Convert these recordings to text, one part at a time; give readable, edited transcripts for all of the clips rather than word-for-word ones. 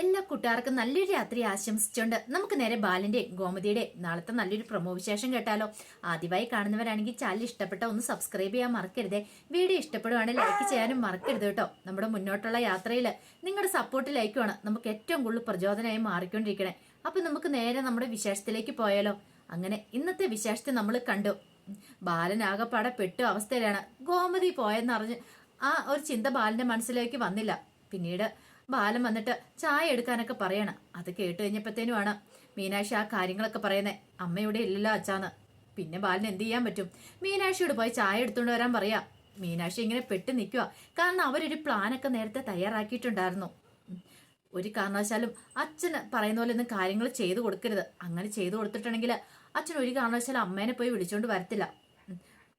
എല്ലാ കൂട്ടുകാർക്കും നല്ലൊരു രാത്രി ആശംസിച്ചുകൊണ്ട് നമുക്ക് നേരെ ബാലന്റെ ഗോമതിയുടെ നാളത്തെ നല്ലൊരു പ്രൊമോ വിശേഷം കേട്ടാലോ. ആദ്യമായി കാണുന്നവരാണെങ്കിൽ ചാനൽ ഇഷ്ടപ്പെട്ട ഒന്ന് സബ്സ്ക്രൈബ് ചെയ്യാൻ മറക്കരുതേ. വീഡിയോ ഇഷ്ടപ്പെടുവാണെങ്കിൽ ലൈക്ക് ചെയ്യാനും മറക്കരുത് കേട്ടോ. നമ്മുടെ മുന്നോട്ടുള്ള യാത്രയിൽ നിങ്ങളുടെ സപ്പോർട്ട് ലൈക്കുമാണ് നമുക്ക് ഏറ്റവും കൂടുതൽ പ്രചോദനമായി മാറിക്കൊണ്ടിരിക്കണേ. അപ്പൊ നമുക്ക് നേരെ നമ്മുടെ വിശേഷത്തിലേക്ക് പോയാലോ. അങ്ങനെ ഇന്നത്തെ വിശേഷത്തെ നമ്മൾ കണ്ടു. ബാലൻ ആകെപ്പാടെ പെട്ടു അവസ്ഥയിലാണ്. ഗോമതി പോയെന്നറിഞ്ഞ് ആ ഒരു ചിന്ത ബാലന്റെ മനസ്സിലേക്ക് വന്നില്ല. പിന്നീട് ബാലൻ വന്നിട്ട് ചായ എടുക്കാനൊക്കെ പറയണം. അത് കേട്ട് കഴിഞ്ഞപ്പോഴത്തേനുമാണ് മീനാക്ഷി ആ കാര്യങ്ങളൊക്കെ പറയുന്നേ. അമ്മയുടെ ഇല്ലല്ലോ അച്ഛാന്ന്. പിന്നെ ബാലൻ എന്ത് ചെയ്യാൻ പറ്റും? മീനാക്ഷിയോട് പോയി ചായ എടുത്തുകൊണ്ട് വരാൻ പറയാ. മീനാക്ഷി ഇങ്ങനെ പെട്ട് നിൽക്കുക. കാരണം അവരൊരു പ്ലാനൊക്കെ നേരത്തെ തയ്യാറാക്കിയിട്ടുണ്ടായിരുന്നു. ഒരു കാരണവശാലും അച്ഛന് പറയുന്ന പോലെ ഒന്നും കാര്യങ്ങൾ ചെയ്തു കൊടുക്കരുത്. അങ്ങനെ ചെയ്തു കൊടുത്തിട്ടുണ്ടെങ്കിൽ അച്ഛൻ ഒരു കാരണവശാലും അമ്മേനെ പോയി വിളിച്ചോണ്ട് വരത്തില്ല.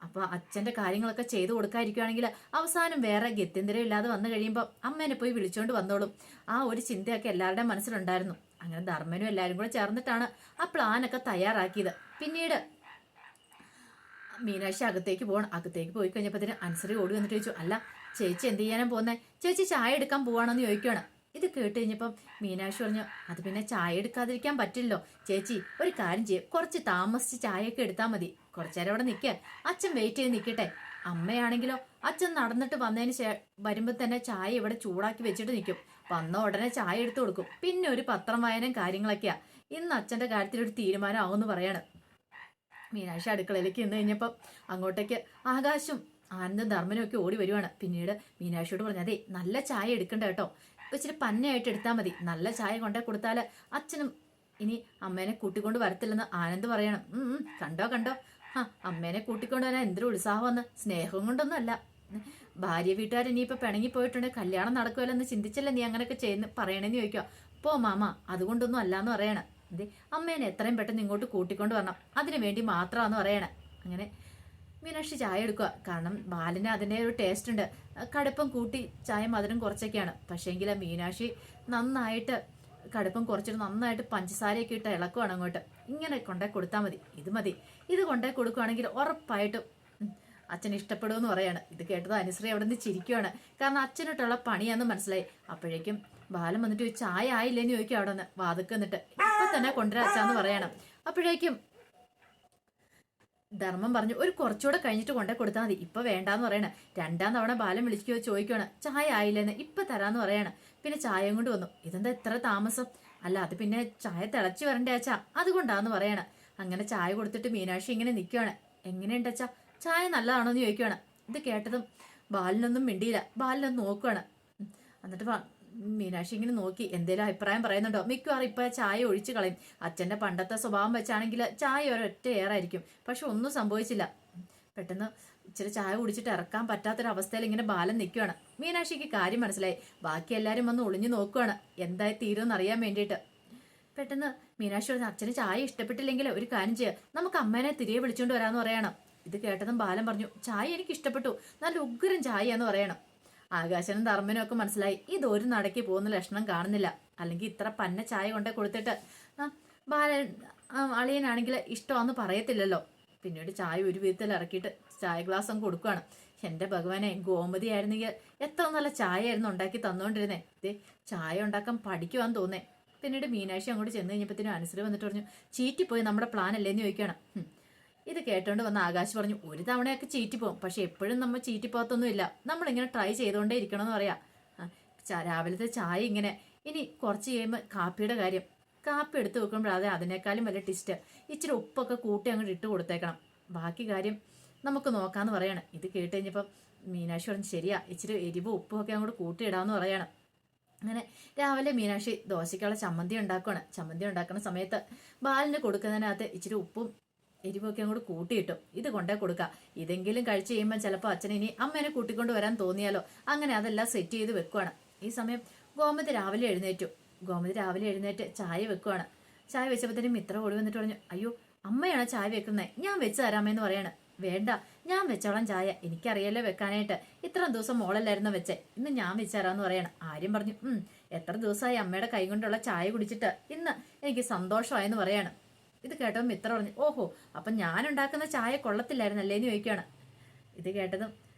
അപ്പൊ അച്ഛന്റെ കാര്യങ്ങളൊക്കെ ചെയ്തു കൊടുക്കാതിരിക്കുകയാണെങ്കിൽ അവസാനം വേറെ ഗത്യന്തരം ഇല്ലാതെ വന്നു കഴിയുമ്പോൾ അമ്മേനെ പോയി വിളിച്ചോണ്ട് വന്നോളും. ആ ഒരു ചിന്തയൊക്കെ എല്ലാവരുടെയും മനസ്സിലുണ്ടായിരുന്നു. അങ്ങനെ ധർമ്മനും എല്ലാവരും കൂടെ ചേർന്നിട്ടാണ് ആ പ്ലാനൊക്കെ തയ്യാറാക്കിയത്. പിന്നീട് മീനാക്ഷി അകത്തേക്ക് പോകണം. അകത്തേക്ക് പോയി കഴിഞ്ഞപ്പോഴത്തേന് അൻസറി ഓടി വന്നിട്ട് ചോദിച്ചു, അല്ല ചേച്ചി എന്ത് ചെയ്യാനാ പോകുന്നേ? ചേച്ചി ചായ എടുക്കാൻ പോവാണെന്ന് ചോദിക്കുകയാണ്. ഇത് കേട്ട് കഴിഞ്ഞപ്പം മീനാക്ഷി പറഞ്ഞു, അത് പിന്നെ ചായ എടുക്കാതിരിക്കാൻ പറ്റില്ലല്ലോ ചേച്ചി. ഒരു കാര്യം ചെയ്യും, കുറച്ച് താമസിച്ച് ചായയൊക്കെ എടുത്താൽ മതി. കുറച്ചേരം അവിടെ നിൽക്കുക, അച്ഛൻ വെയിറ്റ് ചെയ്ത് നിൽക്കട്ടെ. അമ്മയാണെങ്കിലോ അച്ഛൻ നടന്നിട്ട് വന്നതിന് വരുമ്പോൾ തന്നെ ചായ ഇവിടെ ചൂടാക്കി വെച്ചിട്ട് നിൽക്കും. വന്ന ഉടനെ ചായ എടുത്തു കൊടുക്കും. പിന്നെ ഒരു പത്രം വായനയും കാര്യങ്ങളൊക്കെയാ. ഇന്ന് അച്ഛന്റെ കാര്യത്തിൽ ഒരു തീരുമാനം ആവുമെന്ന് പറയാണ്. മീനാക്ഷി അടുക്കളയിലേക്ക് നിന്ന് കഴിഞ്ഞപ്പം അങ്ങോട്ടേക്ക് ആകാശും ആനന്ദും ധർമ്മനും ഒക്കെ ഓടി വരുവാണ്. പിന്നീട് മീനാക്ഷിയോട് പറഞ്ഞു, അതെ നല്ല ചായ എടുക്കണ്ട കേട്ടോ, ഇച്ചിരി പന്നയായിട്ട് എടുത്താൽ മതി. നല്ല ചായ കൊണ്ടേ കൊടുത്താൽ അച്ഛനും ഇനി അമ്മേനെ കൂട്ടിക്കൊണ്ട് വരത്തില്ലെന്ന് ആനന്ദ് പറയണം. കണ്ടോ കണ്ടോ, അമ്മേനെ കൂട്ടിക്കൊണ്ട് വരാൻ എന്തൊരു ഉത്സാഹമെന്ന്. സ്നേഹം കൊണ്ടൊന്നും അല്ല. ഭാര്യ വീട്ടുകാർ ഇനിയിപ്പോൾ പിണങ്ങി പോയിട്ടുണ്ട്, കല്യാണം നടക്കുമല്ലെന്ന് ചിന്തിച്ചല്ലേ നീ അങ്ങനെയൊക്കെ പറയണേന്ന് ചോദിക്കുക. പോ മാമ, അതുകൊണ്ടൊന്നും അല്ലാന്ന് പറയണം. എന്തേ അമ്മേനെ എത്രയും പെട്ടെന്ന് ഇങ്ങോട്ട് കൂട്ടിക്കൊണ്ട് വരണം, അതിനു വേണ്ടി മാത്രമാണെന്ന് പറയണേ. അങ്ങനെ മീനാക്ഷി ചായ എടുക്കുക. കാരണം ബാലിന് അതിൻ്റെ ഒരു ടേസ്റ്റ് ഉണ്ട്. കടുപ്പം കൂട്ടി ചായ മധുരം കുറച്ചൊക്കെയാണ്. പക്ഷേങ്കിൽ മീനാക്ഷി നന്നായിട്ട് കടുപ്പം കുറച്ചിട്ട് നന്നായിട്ട് പഞ്ചസാരയൊക്കെ ഇട്ട് ഇളക്കുവാണ് അങ്ങോട്ട്. ഇങ്ങനെ കൊണ്ടേ കൊടുത്താൽ മതി, ഇത് മതി. ഇത് കൊണ്ടേ കൊടുക്കുകയാണെങ്കിൽ ഉറപ്പായിട്ടും അച്ഛൻ ഇഷ്ടപ്പെടുമെന്ന് പറയാണ്. ഇത് കേട്ടത് അനുശ്രീ അവിടെ നിന്ന് ചിരിക്കുകയാണ്. കാരണം അച്ഛനിട്ടുള്ള പണിയാന്ന് മനസ്സിലായി. അപ്പോഴേക്കും ബാലൻ വന്നിട്ട് ചായ ആയില്ലേന്ന് ചോദിക്കും. അവിടെ നിന്ന് വാതുക്ക് നിന്നിട്ട് ഇപ്പൊ തന്നെ കൊണ്ടുവരാ അച്ഛാന്ന് പറയണം. അപ്പോഴേക്കും ധർമ്മം പറഞ്ഞു, ഒരു കുറച്ചുകൂടെ കഴിഞ്ഞിട്ട് കൊണ്ടേ കൊടുത്താൽ മതി, ഇപ്പൊ വേണ്ടാന്ന് പറയണം. രണ്ടാം തവണ ബാലൻ വിളിക്കുകയോ ചോദിക്കുകയാണ്, ചായ ആയില്ലെന്ന്. ഇപ്പൊ തരാന്ന് പറയണം. പിന്നെ ചായയും കൊണ്ട് വന്നു. ഇതെന്താ ഇത്ര താമസം? അല്ല അത് പിന്നെ ചായ തിളച്ചു വരണ്ടേ അച്ഛാ, അതുകൊണ്ടാന്ന് പറയണം. അങ്ങനെ ചായ കൊടുത്തിട്ട് മീനാക്ഷി ഇങ്ങനെ നിൽക്കുകയാണ്. എങ്ങനെയുണ്ട് അച്ഛാ, ചായ നല്ലതാണോ എന്ന് ചോദിക്കുകയാണ്. ഇത് കേട്ടതും ബാലിനൊന്നും മിണ്ടിയില്ല. ബാലിനൊന്നും നോക്കുകയാണ്. എന്നിട്ട് മീനാക്ഷി ഇങ്ങനെ നോക്കി എന്തേലും അഭിപ്രായം പറയുന്നുണ്ടോ. മിക്കവാറും ഇപ്പൊ ചായ ഒഴിച്ചു കളയും. അച്ഛന്റെ പണ്ടത്തെ സ്വഭാവം വെച്ചാണെങ്കിൽ ചായ ഒരൊറ്റ ഏറായിരിക്കും. പക്ഷെ ഒന്നും സംഭവിച്ചില്ല. പെട്ടെന്ന് ഇച്ചിരി ചായ കുടിച്ചിട്ട് ഇറക്കാൻ പറ്റാത്തൊരവസ്ഥയിൽ ഇങ്ങനെ ബാലൻ നിൽക്കുകയാണ്. മീനാക്ഷിക്ക് കാര്യം മനസ്സിലായി. ബാക്കി എല്ലാവരും വന്ന് ഒളിഞ്ഞു നോക്കുകയാണ് എന്തായി തീരുമെന്ന് അറിയാൻ വേണ്ടിയിട്ട്. പെട്ടെന്ന് മീനാക്ഷി പറഞ്ഞു, അച്ഛന് ചായ ഇഷ്ടപ്പെട്ടില്ലെങ്കിൽ ഒരു കാര്യം ചെയ്യുക, നമുക്ക് അമ്മേനെ തിരികെ വിളിച്ചോണ്ട് വരാമെന്ന് പറയണം. ഇത് കേട്ടതും ബാലൻ പറഞ്ഞു, ചായ എനിക്ക് ഇഷ്ടപ്പെട്ടു, നല്ല ഉഗ്രൻ ചായയാന്ന് പറയണം. ആകാശനും ധർമ്മനും ഒക്കെ മനസ്സിലായി ഇതൊരു നടക്കി പോകുന്ന ലക്ഷണം കാണുന്നില്ല. അല്ലെങ്കിൽ ഇത്ര പന്ന ചായ കൊണ്ടേ കൊടുത്തിട്ട് ബാലൻ അളിയനാണെങ്കിൽ ഇഷ്ടമാണെന്ന് പറയത്തില്ലല്ലോ. പിന്നീട് ചായ ഒരു വിധത്തിൽ ഇറക്കിയിട്ട് ചായ ഗ്ലാസ് അങ്ങ് കൊടുക്കുകയാണ്. എൻ്റെ ഭഗവാനെ, ഗോമതി ആയിരുന്നെങ്കിൽ എത്ര നല്ല ചായ ആയിരുന്നു ഉണ്ടാക്കി തന്നുകൊണ്ടിരുന്നേ. ഇതേ ചായ ഉണ്ടാക്കാൻ പഠിക്കുവാന്ന് തോന്നേ. പിന്നീട് മീനാക്ഷി അങ്ങോട്ട് ചെന്ന് കഴിഞ്ഞപ്പോഴത്തേനും അനുസരി വന്നിട്ട് പറഞ്ഞു, ചീറ്റിപ്പോയി നമ്മുടെ പ്ലാൻ അല്ലേന്ന് ചോദിക്കണം. ഇത് കേട്ടോണ്ട് വന്ന ആകാശ് പറഞ്ഞു, ഒരു തവണയൊക്കെ ചീറ്റിപ്പോവും, പക്ഷെ എപ്പോഴും നമ്മൾ ചീറ്റിപ്പോകത്തൊന്നുമില്ല. നമ്മളിങ്ങനെ ട്രൈ ചെയ്തുകൊണ്ടേ ഇരിക്കണമെന്ന് പറയാം. രാവിലത്തെ ചായ ഇങ്ങനെ, ഇനി കുറച്ച് കഴിയുമ്പോൾ കാപ്പിയുടെ കാര്യം. കാപ്പി എടുത്ത് വെക്കുമ്പോഴാതെ അതിനേക്കാളും വലിയ ടിസ്റ്റ് ഇച്ചിരി ഉപ്പൊക്കെ കൂട്ടി അങ്ങോട്ട് ഇട്ട് കൊടുത്തേക്കണം. ബാക്കി കാര്യം നമുക്ക് നോക്കാമെന്ന് പറയണം. ഇത് കേട്ട് കഴിഞ്ഞപ്പം മീനാക്ഷി പറഞ്ഞു, ശരിയാ, ഇച്ചിരി എരിവും ഉപ്പും ഒക്കെ അങ്ങോട്ട് കൂട്ടിയിടാമെന്ന് പറയണം. അങ്ങനെ രാവിലെ മീനാക്ഷി ദോശയ്ക്കുള്ള ചമ്മന്തി ഉണ്ടാക്കുകയാണ്. ചമ്മന്തി ഉണ്ടാക്കുന്ന സമയത്ത് ബാലിന് കൊടുക്കുന്നതിനകത്ത് ഇച്ചിരി ഉപ്പും എരിവൊക്കെ അങ്ങോട്ട് കൂട്ടിയിട്ടു. ഇത് കൊണ്ടേ കൊടുക്കുക. ഇതെങ്കിലും കഴിച്ചു കഴിയുമ്പോൾ ചിലപ്പോൾ അച്ഛനെ ഇനി അമ്മേനെ കൂട്ടിക്കൊണ്ട് വരാൻ തോന്നിയാലോ. അങ്ങനെ അതെല്ലാം സെറ്റ് ചെയ്ത് വെക്കുവാണ്. ഈ സമയം ഗോമതി രാവിലെ എഴുന്നേറ്റ് ചായ വെക്കുവാണ്. ചായ വെച്ചപ്പോഴത്തേനും മിത്ര ഓടി വന്നിട്ട് പറഞ്ഞു, അയ്യോ അമ്മയാണ് ചായ വെക്കുന്നത്, ഞാൻ വെച്ച് തരാമെന്ന് പറയാണ്. വേണ്ട, ഞാൻ വെച്ചോളാം ചായ, എനിക്കറിയാലോ വെക്കാനായിട്ട്. ഇത്രയും ദിവസം മോളല്ലായിരുന്നു വെച്ചേ, ഇന്ന് ഞാൻ വെച്ച് തരാമെന്ന് പറയണം. ആര്യം പറഞ്ഞു, എത്ര ദിവസമായി അമ്മയുടെ കൈ കൊണ്ടുള്ള ചായ കുടിച്ചിട്ട്, ഇന്ന് എനിക്ക് സന്തോഷമായെന്ന് പറയാണ്. ഇത് കേട്ടതും മിത്ര പറഞ്ഞു, ഓഹോ അപ്പം ഞാൻ ഉണ്ടാക്കുന്ന ചായ കൊള്ളത്തില്ലായിരുന്നല്ലേ എന്ന് ചോദിക്കുകയാണ്. ഇത് കേട്ടതും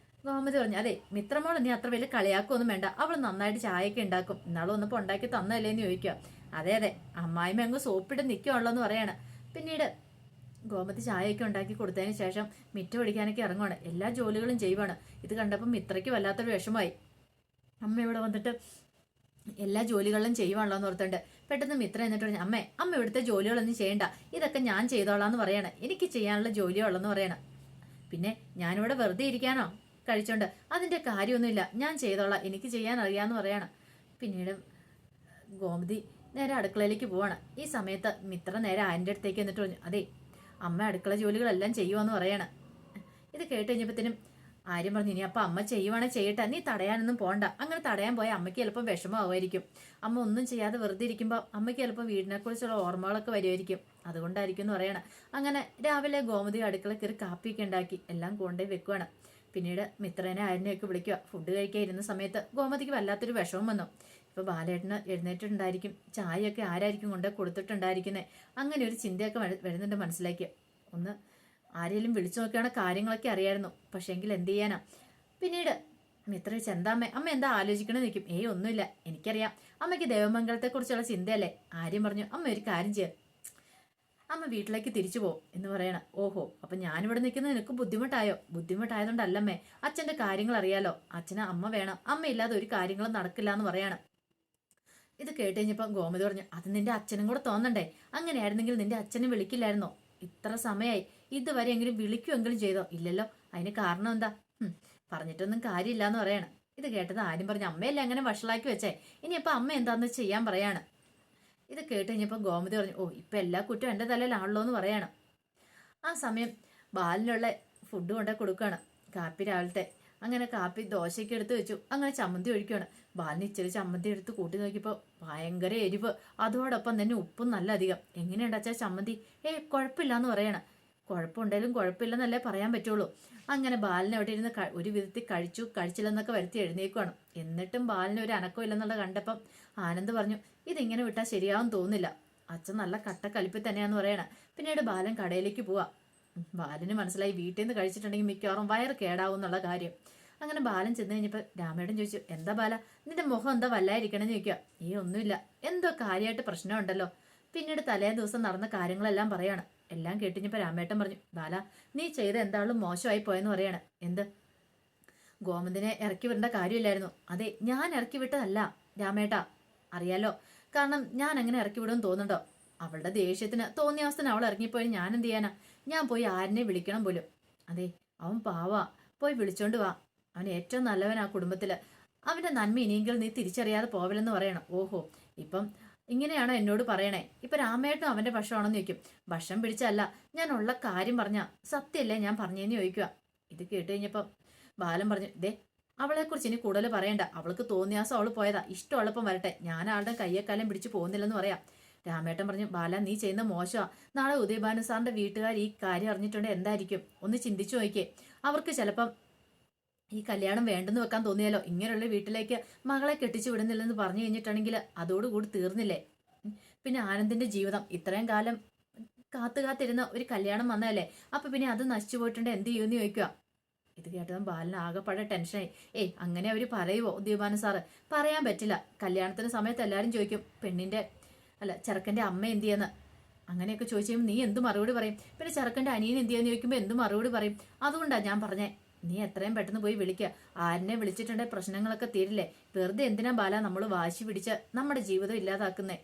ഗോമതി പറഞ്ഞു, അതെ മിത്രമോൾ നീ അത്ര വലിയ കളിയാക്കൊന്നും വേണ്ട, അവൾ നന്നായിട്ട് ചായയൊക്കെ ഉണ്ടാക്കും, ഇന്നാളും ഒന്നിപ്പോൾ ഉണ്ടാക്കി തന്നല്ലേന്ന് ചോദിക്കുക. അതെ അതെ, അമ്മായിമ്മ അങ്ങ് സോപ്പിട്ട് നിൽക്കുവാണല്ലോ എന്ന് പറയാണ്. പിന്നീട് ഗോമതി ചായയൊക്കെ ഉണ്ടാക്കി കൊടുത്തതിന് ശേഷം മിറ്റം ഒടിക്കാനൊക്കെ ഇറങ്ങുവാണ്, എല്ലാ ജോലികളും ചെയ്യുവാണ്. ഇത് കണ്ടപ്പോൾ മിത്രയ്ക്ക് വല്ലാത്തൊരു വിഷമമായി. അമ്മ ഇവിടെ വന്നിട്ട് എല്ലാ ജോലികളും ചെയ്യുവാണല്ലോ എന്ന് ഓർത്തുണ്ട്. പെട്ടെന്ന് മിത്ര എന്നിട്ട് പറഞ്ഞു, അമ്മ ഇവിടുത്തെ ജോലികളൊന്നും ചെയ്യണ്ട, ഇതൊക്കെ ഞാൻ ചെയ്തോളാം എന്ന് പറയണം, എനിക്ക് ചെയ്യാനുള്ള ജോലിയുള്ളെന്ന് പറയണം. പിന്നെ ഞാനിവിടെ വെറുതെ ഇരിക്കാനോ കഴിച്ചോണ്ട്, അതിന്റെ കാര്യമൊന്നുമില്ല, ഞാൻ ചെയ്തോളാം, എനിക്ക് ചെയ്യാൻ അറിയാന്ന് പറയണം. പിന്നീട് ഗോമതി നേരെ അടുക്കളയിലേക്ക് പോവാണ്. ഈ സമയത്ത് മിത്ര നേരെ ആൻ്റെ അടുത്തേക്ക് എന്നിട്ട് പറഞ്ഞു, അതെ അമ്മ അടുക്കള ജോലികളെല്ലാം ചെയ്യുവാന്ന് പറയണം. ഇത് കേട്ട് കഴിഞ്ഞപ്പോഴത്തേനും ആര്യം പറഞ്ഞു, ഇനി അപ്പൊ അമ്മ ചെയ്യുവാണെ ചെയ്യട്ടെ, നീ തടയാനൊന്നും പോണ്ട, അങ്ങനെ തടയാൻ പോയാൽ അമ്മയ്ക്ക് ചിലപ്പോൾ വിഷമമാവുമായിരിക്കും. അമ്മ ഒന്നും ചെയ്യാതെ വെറുതെ ഇരിക്കുമ്പോൾ അമ്മയ്ക്ക് ചിലപ്പോൾ വീടിനെ കുറിച്ചുള്ള ഓർമ്മകളൊക്കെ വരുമായിരിക്കും, അതുകൊണ്ടായിരിക്കും എന്ന് പറയണം. അങ്ങനെ രാവിലെ ഗോമതി അടുക്കള കയറി കാപ്പിയൊക്കെ ഉണ്ടാക്കി എല്ലാം കൊണ്ടേ വെക്കുവാണ്. പിന്നീട് മിത്രനെ ആരിനെയൊക്കെ വിളിക്കുക. ഫുഡ് കഴിക്കാൻ ഇരുന്ന സമയത്ത് ഗോമതിക്ക് വല്ലാത്തൊരു വിഷമം വന്നു. ഇപ്പൊ ബാലേട്ടന് എഴുന്നേറ്റിട്ടുണ്ടായിരിക്കും, ചായയൊക്കെ ആരായിരിക്കും കൊണ്ട് കൊടുത്തിട്ടുണ്ടായിരിക്കുന്നത്, അങ്ങനെ ഒരു ചിന്തയൊക്കെ വരുന്നുണ്ട് മനസ്സിലാക്കി. ഒന്ന് ആരെങ്കിലും വിളിച്ചു നോക്കിയാണ് കാര്യങ്ങളൊക്കെ അറിയായിരുന്നു, പക്ഷെങ്കിൽ എന്ത് ചെയ്യാനാ. പിന്നീട് മിത്ര ചോദിച്ചു, എന്താ അമ്മ എന്താ ആലോചിക്കണമെന്ന് നിൽക്കും. ഒന്നുമില്ല, എനിക്കറിയാം അമ്മയ്ക്ക് ദേവമംഗലത്തെ കുറിച്ചുള്ള ചിന്തയല്ലേ. ആര്യം പറഞ്ഞു, അമ്മ ഒരു കാര്യം ചെയ്യാം, അമ്മ വീട്ടിലേക്ക് തിരിച്ചു പോകും എന്ന് പറയണം. ഓഹോ, അപ്പൊ ഞാനിവിടെ നിൽക്കുന്നത് നിനക്ക് ബുദ്ധിമുട്ടായതുകൊണ്ടല്ലമ്മേ, അച്ഛന്റെ കാര്യങ്ങൾ അറിയാലോ, അച്ഛന് അമ്മ വേണം, അമ്മയില്ലാതെ ഒരു കാര്യങ്ങളും നടക്കില്ല എന്ന് പറയാണ്. ഇത് കേട്ട് കഴിഞ്ഞപ്പോൾ ഗോമതി പറഞ്ഞു, അത് നിന്റെ അച്ഛനും കൂടെ തോന്നണ്ടേ, അങ്ങനെയായിരുന്നെങ്കിൽ നിന്റെ അച്ഛനെ വിളിക്കില്ലായിരുന്നോ, ഇത്ര സമയമായി, ഇതുവരെ എങ്കിലും വിളിക്കുമെങ്കിലും ചെയ്തോ. ഇല്ലല്ലോ, അതിന് കാരണം എന്താ, പറഞ്ഞിട്ടൊന്നും കാര്യമില്ല എന്ന് പറയാണ്. ഇത് കേട്ടത് ആരും പറഞ്ഞു, അമ്മയല്ലേ അങ്ങനെ വഷളാക്കി വെച്ചേ, ഇനിയപ്പോ അമ്മ എന്താന്ന് ചെയ്യാൻ പറയാണ്. ഇത് കേട്ട് കഴിഞ്ഞപ്പോൾ ഗോമതി പറഞ്ഞു, ഓ ഇപ്പൊ എല്ലാ കുറ്റവും എന്റെ തലയിലാണല്ലോ എന്ന് പറയാണ്. ആ സമയം ബാലിനുള്ള ഫുഡ് കൊണ്ടേ കൊടുക്കുകയാണ്, കാപ്പി രാവിലത്തെ. അങ്ങനെ കാപ്പി ദോശയ്ക്ക് എടുത്ത് വെച്ചു, അങ്ങനെ ചമ്മന്തി ഒഴിക്കുകയാണ്. ബാലിന് ഇച്ചിരി ചമ്മന്തി എടുത്ത് കൂട്ടി നോക്കിയപ്പോൾ ഭയങ്കര എരിവ്, അതോടൊപ്പം തന്നെ ഉപ്പും നല്ല അധികം. എങ്ങനെയുണ്ട് അച്ഛാ ചമ്മന്തി? കുഴപ്പമില്ല എന്ന് പറയണം. കുഴപ്പമുണ്ടെങ്കിലും കുഴപ്പമില്ലെന്നല്ലേ പറയാൻ പറ്റുള്ളൂ. അങ്ങനെ ബാലിനെ അവിടെ ഇരുന്ന് ഒരു വിധത്തിൽ കഴിച്ചില്ലെന്നൊക്കെ വരുത്തി എഴുന്നേക്കുവാണ്. എന്നിട്ടും ബാലിന് ഒരു അനക്കം ഇല്ലെന്നുള്ളത് കണ്ടപ്പം ആനന്ദ് പറഞ്ഞു, ഇതിങ്ങനെ വിട്ടാൽ ശരിയാവും തോന്നില്ല, അച്ഛൻ നല്ല കട്ടക്കലിപ്പിൽ തന്നെയാന്ന് പറയണം. പിന്നീട് ബാലൻ കടയിലേക്ക് പോവാ. ബാലന് മനസ്സിലായി വീട്ടിൽ നിന്ന് കഴിച്ചിട്ടുണ്ടെങ്കിൽ മിക്കവാറും വയറ് കേടാവും എന്നുള്ള കാര്യം. അങ്ങനെ ബാലൻ ചെന്ന് കഴിഞ്ഞപ്പോൾ രാമേട്ടൻ ചോദിച്ചു, എന്താ ബാല നിന്റെ മുഖം എന്താ വല്ലായിരിക്കണമെന്ന് ചോദിക്കുക. ഒന്നുമില്ല, എന്തോ കാര്യമായിട്ട് പ്രശ്നമുണ്ടല്ലോ. പിന്നീട് തലേ ദിവസം നടന്ന കാര്യങ്ങളെല്ലാം പറയാണ്. എല്ലാം കേട്ടിഞ്ഞപ്പോൾ രാമേട്ടൻ പറഞ്ഞു, ബാല നീ ചെയ്ത എന്താളും മോശമായി പോയെന്ന് പറയാണ്. എന്ത്? ഗോമതിനെ ഇറക്കി വിടേണ്ട കാര്യമില്ലായിരുന്നു. അതെ, ഞാൻ ഇറക്കി വിട്ടതല്ല രാമേട്ട, അറിയാലോ, കാരണം ഞാൻ അങ്ങനെ ഇറക്കി വിടുമെന്ന് തോന്നുന്നുണ്ടോ? അവളുടെ ദേഷ്യത്തിന് തോന്നിയ അവസ്ഥന് അവൾ ഇറങ്ങിപ്പോയി, ഞാൻ എന്ത് ചെയ്യാനാ? ഞാൻ പോയി ആരിനെ വിളിക്കണം പോലും. അതെ, അവൻ പാവാ, പോയി വിളിച്ചോണ്ട് വാ, അവൻ ഏറ്റവും നല്ലവനാ കുടുംബത്തില്, അവന്റെ നന്മ ഇനിയെങ്കിലും നീ തിരിച്ചറിയാതെ പോവില്ലെന്ന് പറയണം. ഓഹോ, ഇപ്പം ഇങ്ങനെയാണോ എന്നോട് പറയണേ? ഇപ്പൊ രാമേട്ടനും അവന്റെ ഭക്ഷമാണെന്ന് ചോദിക്കും. ഭഷം പിടിച്ചല്ല, ഞാൻ ഉള്ള കാര്യം പറഞ്ഞ സത്യല്ലേ ഞാൻ പറഞ്ഞേന്ന് ചോദിക്കുക. ഇത് കേട്ട് കഴിഞ്ഞപ്പം ബാലൻ പറഞ്ഞു, ദേ അവളെക്കുറിച്ച് ഇനി കൂടുതൽ പറയണ്ട, അവൾക്ക് തോന്നിയാസം അവള് പോയതാ, ഇഷ്ടമുള്ളപ്പം വരട്ടെ, ഞാൻ ആളുടെ കയ്യേക്കാലം പിടിച്ച് പോകുന്നില്ലെന്ന് പറയാം. രാമേട്ടൻ പറഞ്ഞു, ബാല നീ ചെയ്യുന്ന മോശമാ, നാളെ ഉദയഭാനു സാറിന്റെ വീട്ടുകാർ ഈ കാര്യം അറിഞ്ഞിട്ടുണ്ടെങ്കിൽ എന്തായിരിക്കും? ഒന്ന് ചിന്തിച്ചു നോക്കിയേ, അവർക്ക് ചിലപ്പം ഈ കല്യാണം വേണ്ടെന്ന് വെക്കാൻ തോന്നിയാലോ, ഇങ്ങനെയുള്ള വീട്ടിലേക്ക് മകളെ കെട്ടിച്ചു വിടുന്നില്ലെന്ന് പറഞ്ഞു കഴിഞ്ഞിട്ടാണെങ്കിൽ അതോടുകൂടി തീർന്നില്ലേ. പിന്നെ ആനന്ദിന്റെ ജീവിതം ഇത്രയും കാലം കാത്തിരുന്ന ഒരു കല്യാണം വന്നതല്ലേ, അപ്പൊ പിന്നെ അത് നശിച്ചു പോയിട്ടുണ്ട്, എന്ത് ചെയ്യുമെന്ന് ചോദിക്കുക. ഇത് കേട്ടതും ബാലന് ആകെപ്പാടെ ടെൻഷനായി. അങ്ങനെ അവര് പറയുവോ ഉദ്യോഗാന സാറ്? പറയാൻ പറ്റില്ല. കല്യാണത്തിന് സമയത്ത് എല്ലാരും ചോദിക്കും, ചെറുക്കന്റെ അമ്മ എന്ത് ചെയ്യുന്ന, അങ്ങനെയൊക്കെ ചോദിച്ചു കഴിയുമ്പോൾ നീ എന്ത് മറുപടി പറയും? പിന്നെ ചെറുക്കന്റെ അനിയൻ എന്ത് ചെയ്യാന്ന് ചോദിക്കുമ്പോൾ എന്ത് മറുപടി പറയും? അതുകൊണ്ടാണ് ഞാൻ പറഞ്ഞേ, നീ എത്രയും പെട്ടെന്ന് പോയി വിളിക്കുക. ആരിനെ വിളിച്ചിട്ടുണ്ടെങ്കിൽ പ്രശ്നങ്ങളൊക്കെ തീരില്ലേ? വെറുതെ എന്തിനാ ബാല നമ്മൾ വാശി പിടിച്ച് നമ്മുടെ ജീവിതം ഇല്ലാതാക്കുന്നേ?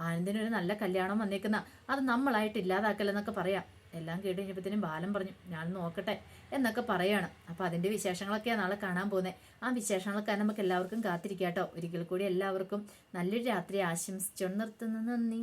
ആനന്ദിനൊരു നല്ല കല്യാണം വന്നേക്കുന്ന, അത് നമ്മളായിട്ട് ഇല്ലാതാക്കലെന്നൊക്കെ പറയാം. എല്ലാം കേട്ട് കഴിഞ്ഞപ്പോഴത്തേനും ബാലൻ പറഞ്ഞു, ഞാൻ നോക്കട്ടെ എന്നൊക്കെ പറയാണ്. അപ്പൊ അതിന്റെ വിശേഷങ്ങളൊക്കെയാണ് നാളെ കാണാൻ പോകുന്നത്. ആ വിശേഷങ്ങളൊക്കെ നമുക്ക് എല്ലാവർക്കും കാത്തിരിക്കാട്ടോ. ഒരിക്കൽ കൂടി എല്ലാവർക്കും നല്ലൊരു രാത്രി ആശംസിച്ചു നിർത്തുന്നു. നന്ദി.